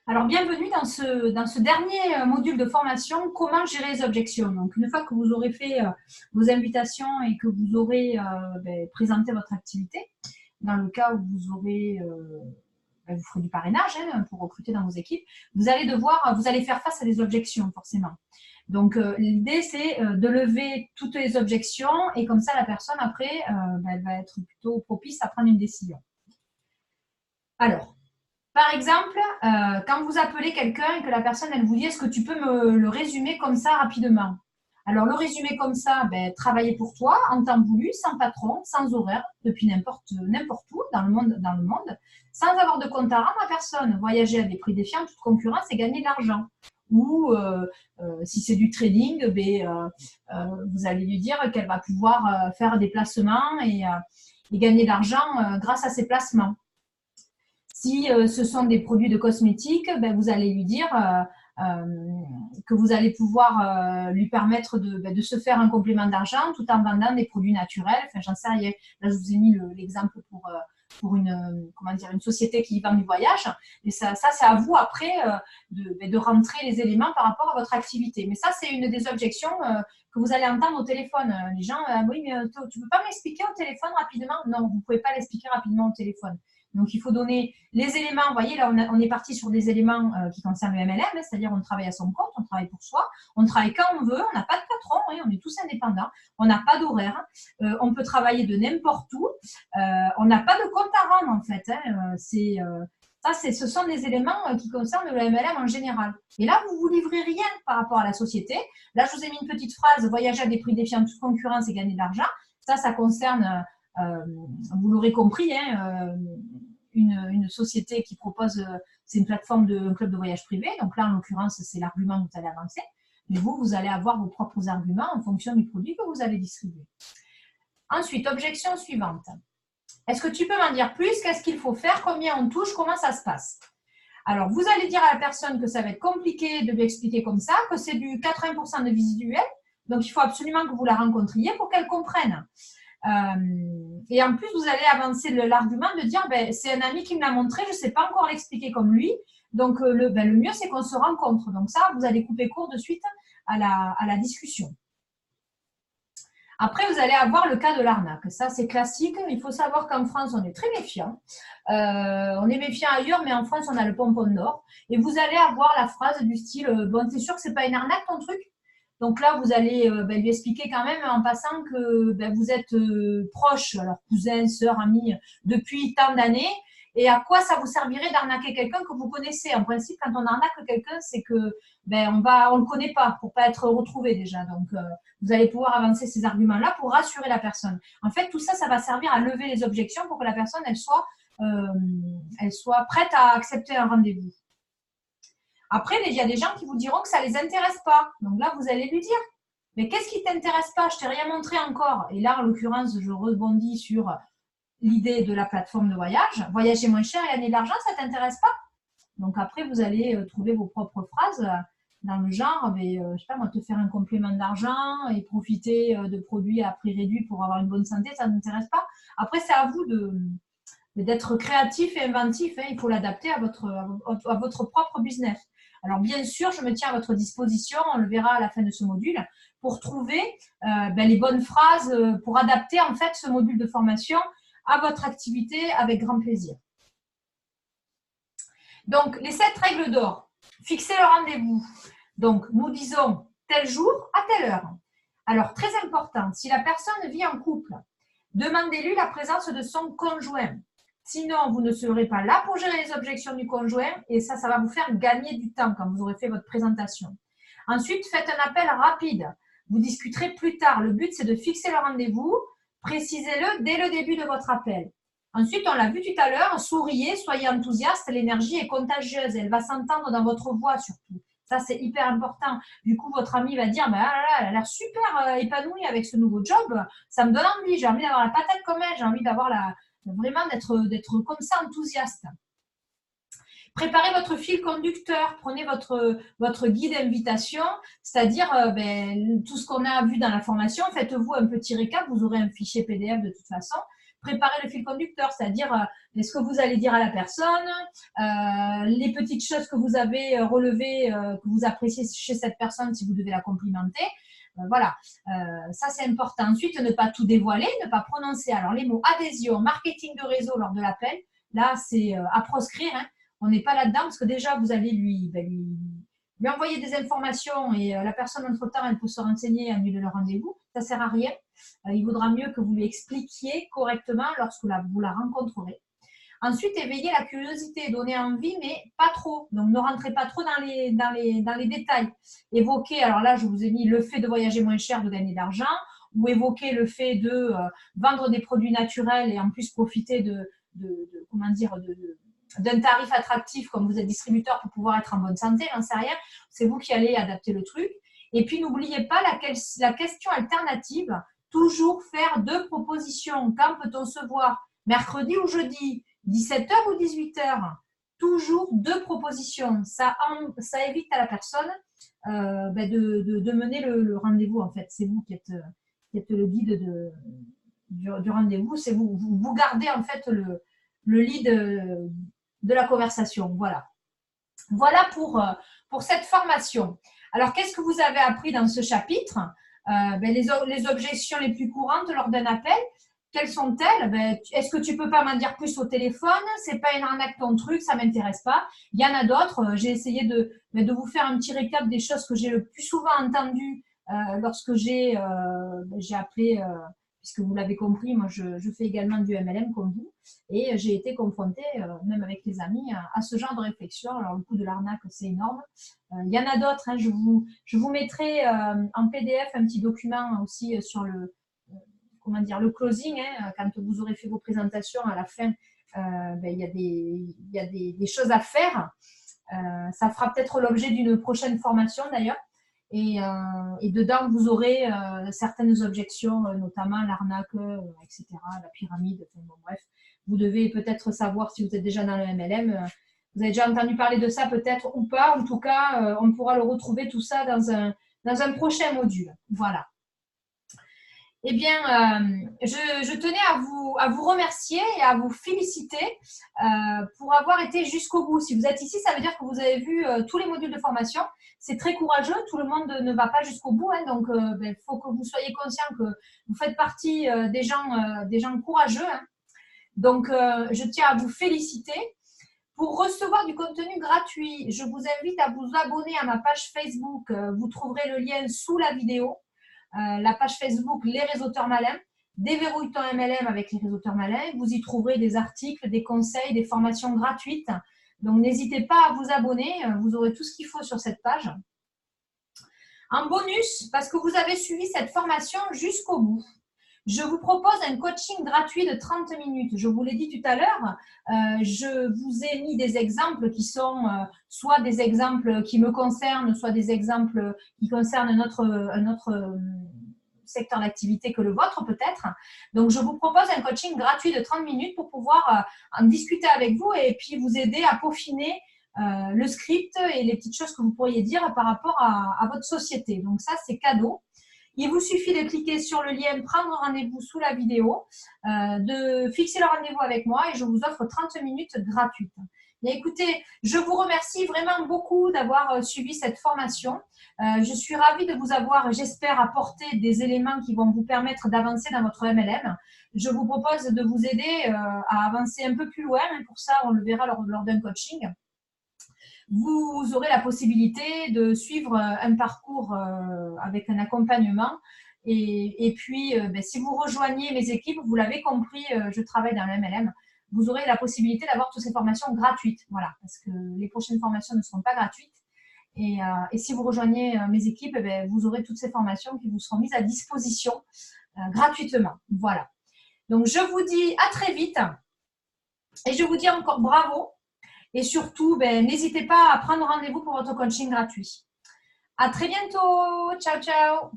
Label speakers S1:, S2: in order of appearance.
S1: Alors, bienvenue dans ce dernier module de formation, comment gérer les objections. Donc, une fois que vous aurez fait vos invitations et que vous aurez présenté votre activité, dans le cas où vous aurez, vous ferez du parrainage pour recruter dans vos équipes, vous allez faire face à des objections forcément. Donc, l'idée, c'est de lever toutes les objections et comme ça, la personne, après, elle va être plutôt propice à prendre une décision. Alors, par exemple, quand vous appelez quelqu'un et que la personne, elle vous dit, est-ce que tu peux me le résumer comme ça rapidement? Alors, le résumer comme ça, travailler pour toi, en temps voulu, sans patron, sans horaire, depuis n'importe où dans le monde, sans avoir de compte à rendre à personne. Voyager à des prix défiants, toute concurrence et gagner de l'argent. Ou si c'est du trading, vous allez lui dire qu'elle va pouvoir faire des placements et gagner de l'argent grâce à ses placements. Si ce sont des produits de cosmétiques, vous allez lui dire que vous allez pouvoir lui permettre de se faire un complément d'argent tout en vendant des produits naturels. Enfin, j'en sais rien. Là, je vous ai mis l'exemple pour une société qui vend du voyage. Et ça c'est à vous après de rentrer les éléments par rapport à votre activité. Mais ça, c'est une des objections que vous allez entendre au téléphone. Les gens, oui, mais tu ne peux pas m'expliquer au téléphone rapidement? Non, vous ne pouvez pas l'expliquer rapidement au téléphone. Donc, il faut donner les éléments. Vous voyez, là, on est parti sur des éléments qui concernent le MLM, c'est-à-dire on travaille à son compte, on travaille pour soi, on travaille quand on veut, on n'a pas de patron, on est tous indépendants, on n'a pas d'horaire, on peut travailler de n'importe où, on n'a pas de compte à rendre, en fait. Ce sont des éléments qui concernent le MLM en général. Et là, vous ne vous livrez rien par rapport à la société. Là, je vous ai mis une petite phrase, voyager à des prix défiant toute concurrence et gagner de l'argent. Ça concerne, vous l'aurez compris, une société qui propose, c'est une plateforme un club de voyage privé. Donc là, en l'occurrence, c'est l'argument que vous allez avancer. Mais vous allez avoir vos propres arguments en fonction du produit que vous allez distribuer. Ensuite, objection suivante. Est-ce que tu peux m'en dire plus? Qu'est-ce qu'il faut faire? Combien on touche? Comment ça se passe? Alors, vous allez dire à la personne que ça va être compliqué de lui expliquer comme ça, que c'est du 80% de visuel. Donc, il faut absolument que vous la rencontriez pour qu'elle comprenne. Et en plus, vous allez avancer l'argument de dire c'est un ami qui me l'a montré, je ne sais pas encore l'expliquer comme lui. Donc, le mieux, c'est qu'on se rencontre. Donc, ça, vous allez couper court de suite à la discussion. Après, vous allez avoir le cas de l'arnaque. Ça, c'est classique. Il faut savoir qu'en France, on est très méfiant. On est méfiant ailleurs, mais en France, on a le pompon d'or. Et vous allez avoir la phrase du style bon, t'es sûr que c'est pas une arnaque ton truc? Donc là, vous allez lui expliquer quand même en passant que vous êtes proches, alors cousins, sœurs, amis, depuis tant d'années, et à quoi ça vous servirait d'arnaquer quelqu'un que vous connaissez. En principe, quand on arnaque quelqu'un, c'est que on le connaît pas pour pas être retrouvé déjà. Donc, vous allez pouvoir avancer ces arguments-là pour rassurer la personne. En fait, tout ça, ça va servir à lever les objections pour que la personne, elle soit prête à accepter un rendez-vous. Après, il y a des gens qui vous diront que ça ne les intéresse pas. Donc là, vous allez lui dire, mais qu'est-ce qui ne t'intéresse pas? Je ne t'ai rien montré encore. Et là, en l'occurrence, je rebondis sur l'idée de la plateforme de voyage. Voyager moins cher et gagner de l'argent, ça ne t'intéresse pas? Donc après, vous allez trouver vos propres phrases dans le genre, je sais pas moi, te faire un complément d'argent et profiter de produits à prix réduit pour avoir une bonne santé, ça ne t'intéresse pas? Après, c'est à vous d'être créatif et inventif. Il faut l'adapter à votre propre business. Alors, bien sûr, je me tiens à votre disposition, on le verra à la fin de ce module, pour trouver les bonnes phrases, pour adapter en fait ce module de formation à votre activité avec grand plaisir. Donc, les 7 règles d'or. Fixez le rendez-vous. Donc, nous disons tel jour à telle heure. Alors, très important, si la personne vit en couple, demandez-lui la présence de son conjoint. Sinon, vous ne serez pas là pour gérer les objections du conjoint et ça va vous faire gagner du temps quand vous aurez fait votre présentation. Ensuite, faites un appel rapide. Vous discuterez plus tard. Le but, c'est de fixer le rendez-vous. Précisez-le dès le début de votre appel. Ensuite, on l'a vu tout à l'heure, souriez, soyez enthousiaste. L'énergie est contagieuse. Elle va s'entendre dans votre voix surtout. Ça, c'est hyper important. Du coup, votre ami va dire elle a l'air super épanouie avec ce nouveau job. Ça me donne envie. J'ai envie d'avoir la patate comme elle. J'ai envie d'avoir vraiment d'être comme ça enthousiaste. Préparez votre fil conducteur, prenez votre guide d'invitation, c'est-à-dire tout ce qu'on a vu dans la formation, faites-vous un petit récap, vous aurez un fichier PDF de toute façon. préparer le fil conducteur, c'est-à-dire ce que vous allez dire à la personne, les petites choses que vous avez relevées, que vous appréciez chez cette personne si vous devez la complimenter. Voilà, ça c'est important. Ensuite, ne pas tout dévoiler, ne pas prononcer. Alors les mots adhésion, marketing de réseau lors de l'appel, là c'est à proscrire, hein. On n'est pas là-dedans parce que déjà vous allez lui envoyer des informations et la personne entre-temps elle peut se renseigner et annuler le rendez-vous. Ça ne sert à rien. Il vaudra mieux que vous lui expliquiez correctement lorsque vous la rencontrerez. Ensuite, éveiller la curiosité, donner envie, mais pas trop. Donc, ne rentrez pas trop dans les détails. Évoquez, alors là, je vous ai mis le fait de voyager moins cher, de gagner de l'argent, ou évoquer le fait de vendre des produits naturels et en plus profiter d'un tarif attractif comme vous êtes distributeur pour pouvoir être en bonne santé, j'en sais rien. C'est vous qui allez adapter le truc. Et puis, n'oubliez pas la question alternative. Toujours faire 2 propositions. Quand peut-on se voir? Mercredi ou jeudi? 17h ou 18h? Toujours 2 propositions. Ça évite à la personne de mener le rendez-vous. En fait, c'est vous qui êtes le guide du rendez-vous. C'est vous gardez en fait le lead de la conversation. Voilà. Voilà pour cette formation. Alors, qu'est-ce que vous avez appris dans ce chapitre? Les objections les plus courantes lors d'un appel. Quelles sont-elles? Est-ce que tu peux pas m'en dire plus au téléphone? C'est pas une arnaque ton truc, ça m'intéresse pas. Il y en a d'autres. J'ai essayé de vous faire un petit récap des choses que j'ai le plus souvent entendues lorsque j'ai appelé, puisque vous l'avez compris, moi je fais également du MLM comme vous, et j'ai été confrontée, même avec les amis, à ce genre de réflexion. Alors le coût de l'arnaque, c'est énorme. Il y en a d'autres. Hein, je vous mettrai en PDF un petit document aussi sur le closing, hein, quand vous aurez fait vos présentations à la fin, il y a des choses à faire. Ça fera peut-être l'objet d'une prochaine formation d'ailleurs. Et dedans, vous aurez certaines objections, notamment l'arnaque, etc., la pyramide. Enfin, bon, bref, vous devez peut-être savoir si vous êtes déjà dans le MLM. Vous avez déjà entendu parler de ça peut-être ou pas. En tout cas, on pourra le retrouver tout ça dans un prochain module. Voilà. Eh bien, je tenais à vous remercier et à vous féliciter pour avoir été jusqu'au bout. Si vous êtes ici, ça veut dire que vous avez vu tous les modules de formation. C'est très courageux. Tout le monde ne va pas jusqu'au bout. Hein, donc, faut que vous soyez conscient que vous faites partie des gens courageux. Hein. Donc, je tiens à vous féliciter. Pour recevoir du contenu gratuit, je vous invite à vous abonner à ma page Facebook. Vous trouverez le lien sous la vidéo. La page Facebook Les Réseauteurs Malins, déverrouille ton MLM avec les réseauteurs malins. Vous y trouverez des articles, des conseils, des formations gratuites. Donc, n'hésitez pas à vous abonner. Vous aurez tout ce qu'il faut sur cette page. En bonus, parce que vous avez suivi cette formation jusqu'au bout, je vous propose un coaching gratuit de 30 minutes. Je vous l'ai dit tout à l'heure, je vous ai mis des exemples qui sont soit des exemples qui me concernent, soit des exemples qui concernent un autre secteur d'activité que le vôtre peut-être. Donc, je vous propose un coaching gratuit de 30 minutes pour pouvoir en discuter avec vous et puis vous aider à peaufiner le script et les petites choses que vous pourriez dire par rapport à votre société. Donc, ça, c'est cadeau. Il vous suffit de cliquer sur le lien « Prendre rendez-vous » sous la vidéo, de fixer le rendez-vous avec moi et je vous offre 30 minutes gratuites. Bien, écoutez, je vous remercie vraiment beaucoup d'avoir suivi cette formation. Je suis ravie de vous avoir, j'espère, apporté des éléments qui vont vous permettre d'avancer dans votre MLM. Je vous propose de vous aider à avancer un peu plus loin. Pour ça, on le verra lors d'un coaching. Vous aurez la possibilité de suivre un parcours avec un accompagnement. Et puis, si vous rejoignez mes équipes, vous l'avez compris, je travaille dans le MLM, vous aurez la possibilité d'avoir toutes ces formations gratuites. Voilà, parce que les prochaines formations ne seront pas gratuites. Et si vous rejoignez mes équipes, vous aurez toutes ces formations qui vous seront mises à disposition gratuitement. Voilà. Donc, je vous dis à très vite. Et je vous dis encore bravo. Et surtout, n'hésitez pas à prendre rendez-vous pour votre coaching gratuit. À très bientôt. Ciao, ciao.